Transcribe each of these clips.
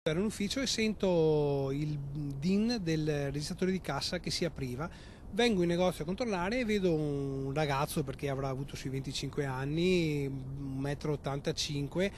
Ero in ufficio e sento il DIN del registratore di cassa che si apriva. Vengo in negozio a controllare e vedo un ragazzo, perché avrà avuto sui 25 anni, 1,85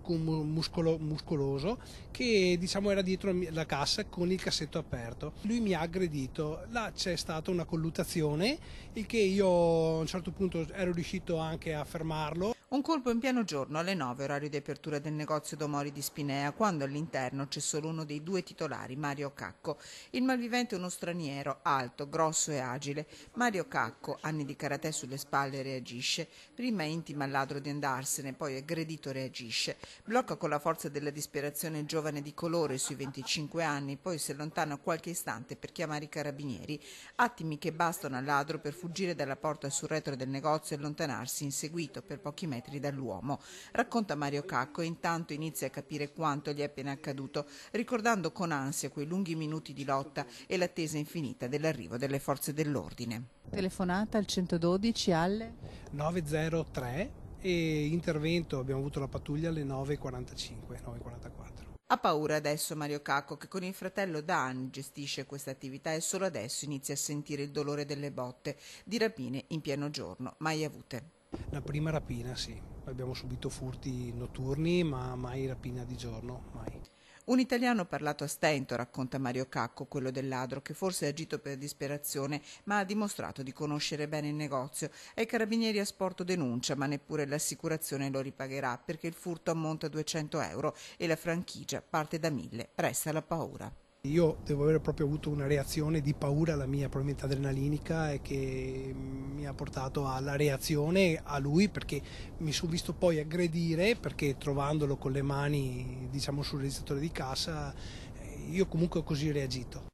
m, muscoloso, che diciamo era dietro la cassa con il cassetto aperto. Lui mi ha aggredito, là c'è stata una colluttazione, il che io a un certo punto ero riuscito anche a fermarlo. Un colpo in pieno giorno alle 9, orario di apertura del negozio Domori di Spinea, quando all'interno c'è solo uno dei due titolari, Mario Cacco. Il malvivente è uno straniero, alto, grosso e agile. Mario Cacco, anni di karatè sulle spalle, reagisce. Prima intima al ladro di andarsene, poi aggredito reagisce. Blocca con la forza della disperazione il giovane di colore sui 25 anni, poi si allontana qualche istante per chiamare i carabinieri. Attimi che bastano al ladro per fuggire dalla porta sul retro del negozio e allontanarsi inseguito per pochi metri dall'uomo. Racconta Mario Cacco e intanto inizia a capire quanto gli è appena accaduto, ricordando con ansia quei lunghi minuti di lotta e l'attesa infinita dell'arrivo delle forze dell'ordine. Telefonata al 112 alle 903 e intervento, abbiamo avuto la pattuglia alle 9:45, 9:44. Ha paura adesso Mario Cacco, che con il fratello da anni gestisce questa attività e solo adesso inizia a sentire il dolore delle botte, di rapine in pieno giorno, mai avute. La prima rapina sì, abbiamo subito furti notturni ma mai rapina di giorno, mai. Un italiano parlato a stento, racconta Mario Cacco, quello del ladro, che forse ha agito per disperazione, ma ha dimostrato di conoscere bene il negozio. Ai carabinieri ha sporto denuncia, ma neppure l'assicurazione lo ripagherà, perché il furto ammonta a 200 euro e la franchigia parte da 1.000. Resta la paura. Io devo aver proprio avuto una reazione di paura, la mia probabilmente adrenalinica, e che mi ha portato alla reazione a lui, perché mi sono visto poi aggredire, perché trovandolo con le mani diciamo sul registratore di cassa, io comunque ho così reagito.